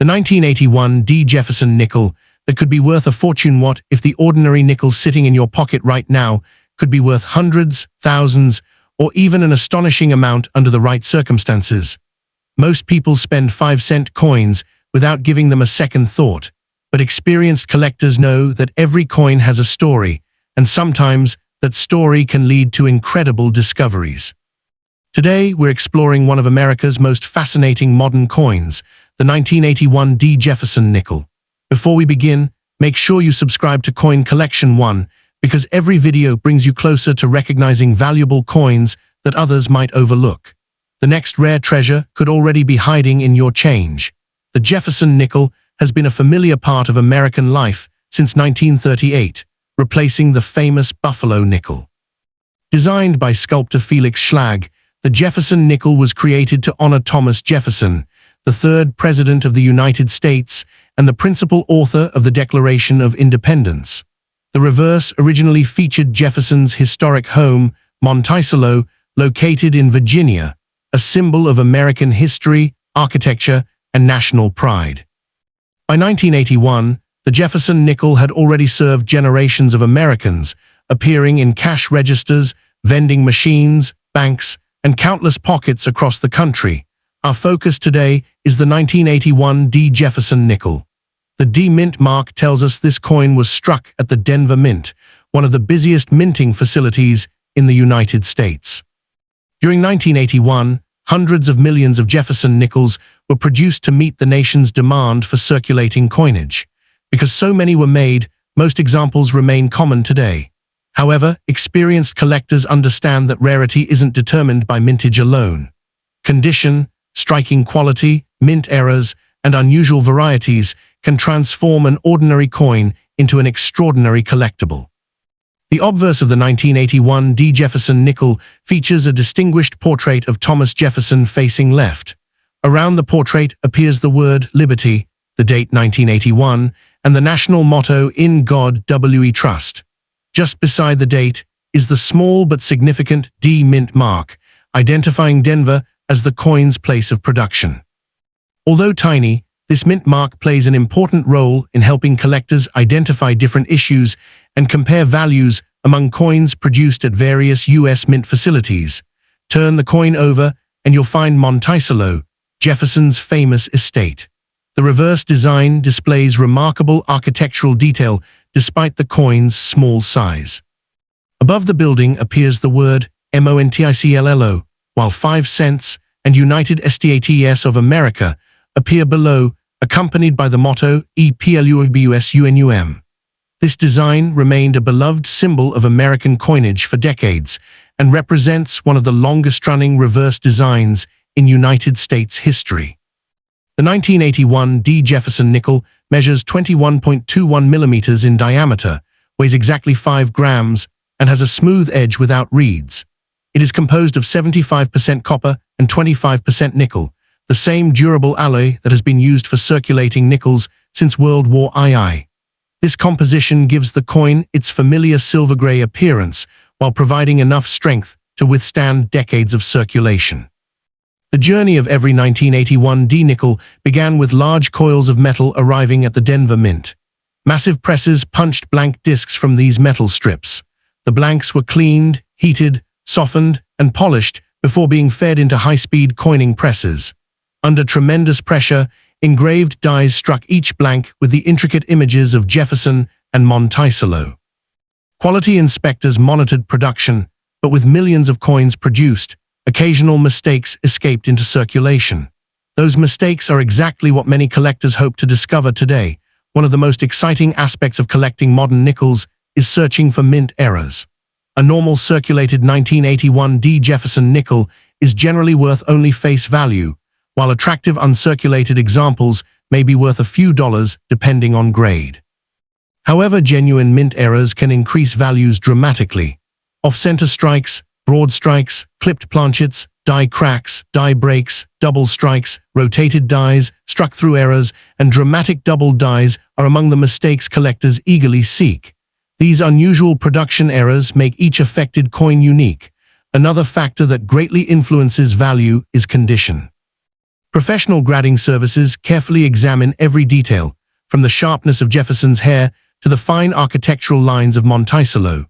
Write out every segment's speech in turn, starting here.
The 1981 D. Jefferson nickel that could be worth a fortune. What if the ordinary nickel sitting in your pocket right now could be worth hundreds, thousands, or even an astonishing amount under the right circumstances? Most people spend 5-cent coins without giving them a second thought, but experienced collectors know that every coin has a story, and sometimes that story can lead to incredible discoveries. Today, we're exploring one of America's most fascinating modern coins, the 1981 D. Jefferson nickel. Before we begin, make sure you subscribe to Coin Collection 1, because every video brings you closer to recognizing valuable coins that others might overlook. The next rare treasure could already be hiding in your change. The Jefferson nickel has been a familiar part of American life since 1938, replacing the famous Buffalo nickel. Designed by sculptor Felix Schlag, the Jefferson nickel was created to honor Thomas Jefferson, the third President of the United States and the principal author of the Declaration of Independence. The reverse originally featured Jefferson's historic home, Monticello, located in Virginia, a symbol of American history, architecture, and national pride. By 1981, the Jefferson nickel had already served generations of Americans, appearing in cash registers, vending machines, banks, and countless pockets across the country. Our focus today is the 1981 D. Jefferson nickel. The D mint mark tells us this coin was struck at the Denver Mint, one of the busiest minting facilities in the United States. During 1981, hundreds of millions of Jefferson nickels were produced to meet the nation's demand for circulating coinage. Because so many were made, most examples remain common today. However, experienced collectors understand that rarity isn't determined by mintage alone. Condition, striking quality, mint errors, and unusual varieties can transform an ordinary coin into an extraordinary collectible. The obverse of the 1981 D. Jefferson nickel features a distinguished portrait of Thomas Jefferson facing left. Around the portrait appears the word Liberty, the date 1981, and the national motto In God We Trust. Just beside the date is the small but significant D mint mark, identifying Denver as the coin's place of production. Although tiny, this mint mark plays an important role in helping collectors identify different issues and compare values among coins produced at various U.S. mint facilities. Turn the coin over and you'll find Monticello, Jefferson's famous estate. The reverse design displays remarkable architectural detail despite the coin's small size. Above the building appears the word Monticello, while 5 cents and United States of America appear below, accompanied by the motto EPLUBUSUNUM. This design remained a beloved symbol of American coinage for decades and represents one of the longest-running reverse designs in United States history. The 1981 D. Jefferson nickel measures 21.21 millimeters in diameter, weighs exactly 5 grams, and has a smooth edge without reeds. It is composed of 75% copper and 25% nickel, the same durable alloy that has been used for circulating nickels since World War II. This composition gives the coin its familiar silver-gray appearance while providing enough strength to withstand decades of circulation. The journey of every 1981 D nickel began with large coils of metal arriving at the Denver Mint. Massive presses punched blank discs from these metal strips. The blanks were cleaned, heated, softened, and polished before being fed into high-speed coining presses. Under tremendous pressure, engraved dies struck each blank with the intricate images of Jefferson and Monticello. Quality inspectors monitored production, but with millions of coins produced, occasional mistakes escaped into circulation. Those mistakes are exactly what many collectors hope to discover today. One of the most exciting aspects of collecting modern nickels is searching for mint errors. A normal circulated 1981 D. Jefferson nickel is generally worth only face value, while attractive uncirculated examples may be worth a few dollars depending on grade. However, genuine mint errors can increase values dramatically. Off-center strikes, broad strikes, clipped planchets, die cracks, die breaks, double strikes, rotated dies, struck-through errors, and dramatic double dies are among the mistakes collectors eagerly seek. These unusual production errors make each affected coin unique. Another factor that greatly influences value is condition. Professional grading services carefully examine every detail, from the sharpness of Jefferson's hair to the fine architectural lines of Monticello.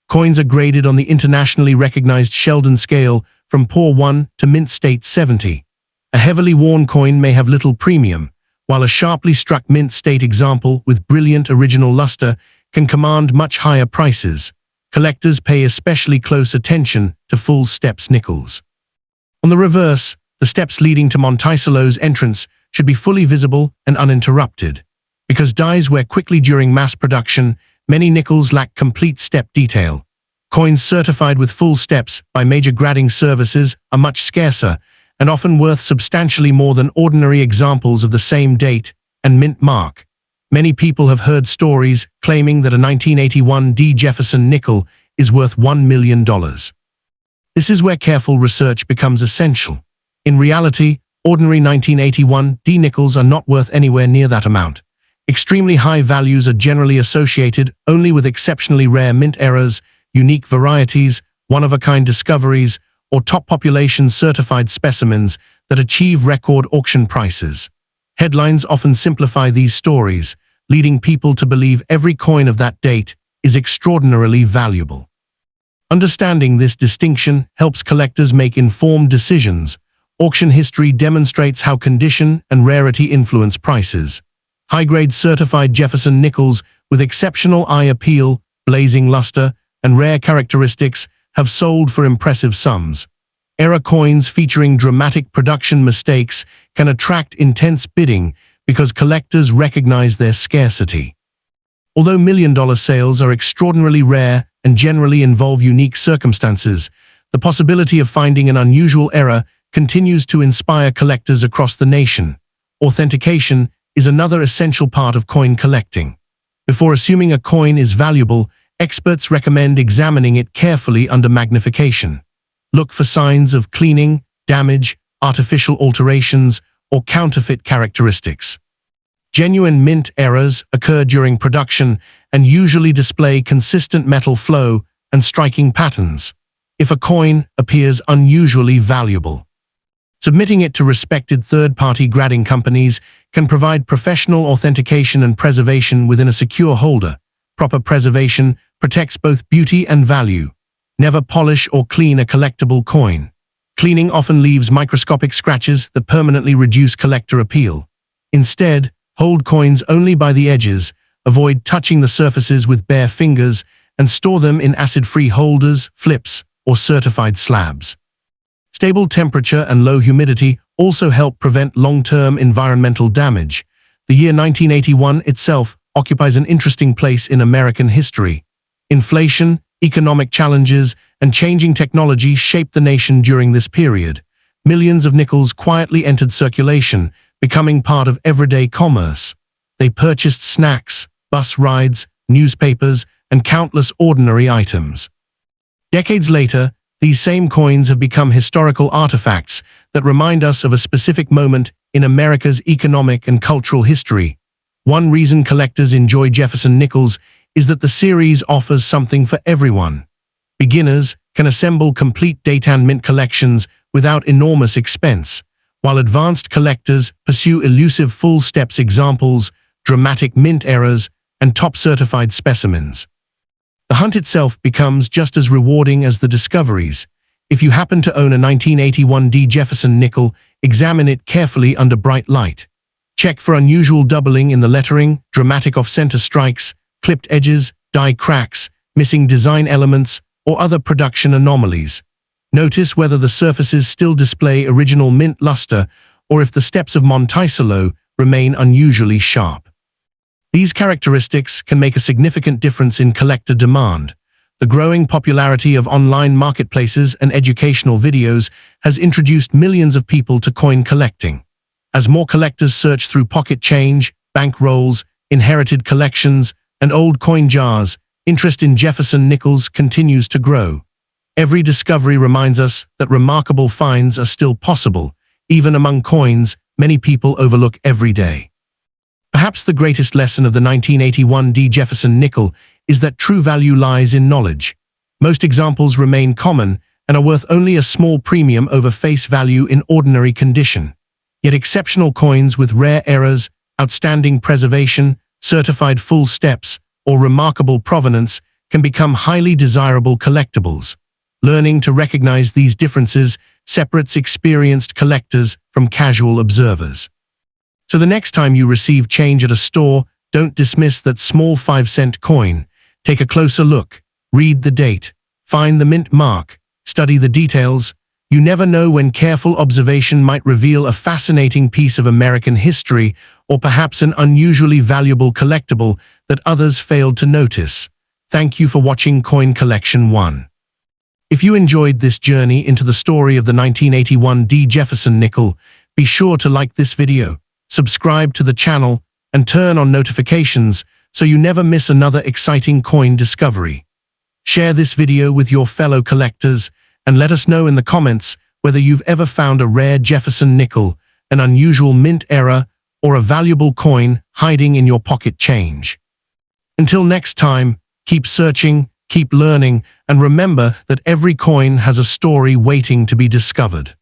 Coins are graded on the internationally recognized Sheldon scale from poor 1 to mint state 70. A heavily worn coin may have little premium, while a sharply struck mint state example with brilliant original luster can command much higher prices. Collectors pay especially close attention to full steps nickels. On the reverse, the steps leading to Monticello's entrance should be fully visible and uninterrupted. Because dies wear quickly during mass production, many nickels lack complete step detail. Coins certified with full steps by major grading services are much scarcer and often worth substantially more than ordinary examples of the same date and mint mark. Many people have heard stories claiming that a 1981 D. Jefferson nickel is worth $1 million. This is where careful research becomes essential. In reality, ordinary 1981 D nickels are not worth anywhere near that amount. Extremely high values are generally associated only with exceptionally rare mint errors, unique varieties, one-of-a-kind discoveries, or top population certified specimens that achieve record auction prices. Headlines often simplify these stories, leading people to believe every coin of that date is extraordinarily valuable. Understanding this distinction helps collectors make informed decisions. Auction history demonstrates how condition and rarity influence prices. High-grade certified Jefferson Nickels with exceptional eye appeal, blazing luster, and rare characteristics have sold for impressive sums. Error coins featuring dramatic production mistakes can attract intense bidding because collectors recognize their scarcity. Although million-dollar sales are extraordinarily rare and generally involve unique circumstances, the possibility of finding an unusual error continues to inspire collectors across the nation. Authentication is another essential part of coin collecting. Before assuming a coin is valuable, experts recommend examining it carefully under magnification. Look for signs of cleaning, damage, artificial alterations, or counterfeit characteristics. Genuine mint errors occur during production and usually display consistent metal flow and striking patterns. If a coin appears unusually valuable, submitting it to respected third-party grading companies can provide professional authentication and preservation within a secure holder. Proper preservation protects both beauty and value. Never polish or clean a collectible coin. Cleaning often leaves microscopic scratches that permanently reduce collector appeal. Instead, hold coins only by the edges, avoid touching the surfaces with bare fingers, and store them in acid-free holders, flips, or certified slabs. Stable temperature and low humidity also help prevent long-term environmental damage. The year 1981 itself occupies an interesting place in American history. Inflation, economic challenges, and changing technology shaped the nation during this period. Millions of nickels quietly entered circulation, becoming part of everyday commerce. They purchased snacks, bus rides, newspapers, and countless ordinary items. Decades later, these same coins have become historical artifacts that remind us of a specific moment in America's economic and cultural history. One reason collectors enjoy Jefferson Nickels is that the series offers something for everyone. Beginners can assemble complete date and mint collections without enormous expense, while advanced collectors pursue elusive full steps examples, dramatic mint errors, and top-certified specimens. The hunt itself becomes just as rewarding as the discoveries. If you happen to own a 1981 D. Jefferson nickel, examine it carefully under bright light. Check for unusual doubling in the lettering, dramatic off-center strikes, clipped edges, die cracks, missing design elements, or other production anomalies. Notice whether the surfaces still display original mint luster or if the steps of Monticello remain unusually sharp. These characteristics can make a significant difference in collector demand. The growing popularity of online marketplaces and educational videos has introduced millions of people to coin collecting. As more collectors search through pocket change, bank rolls, inherited collections, and old coin jars, interest in Jefferson Nickels continues to grow. Every discovery reminds us that remarkable finds are still possible, even among coins many people overlook every day. Perhaps the greatest lesson of the 1981 D. Jefferson nickel is that true value lies in knowledge. Most examples remain common and are worth only a small premium over face value in ordinary condition. Yet exceptional coins with rare errors, outstanding preservation, certified full steps, or remarkable provenance can become highly desirable collectibles. Learning to recognize these differences separates experienced collectors from casual observers. So the next time you receive change at a store, don't dismiss that small 5-cent coin. Take a closer look, read the date, find the mint mark, study the details. You never know when careful observation might reveal a fascinating piece of American history or perhaps an unusually valuable collectible that others failed to notice. Thank you for watching Coin Collection 1. If you enjoyed this journey into the story of the 1981 D. Jefferson Nickel, be sure to like this video, subscribe to the channel, and turn on notifications so you never miss another exciting coin discovery. Share this video with your fellow collectors and let us know in the comments whether you've ever found a rare Jefferson nickel, an unusual mint era, or a valuable coin hiding in your pocket change. Until next time, keep searching, keep learning, and remember that every coin has a story waiting to be discovered.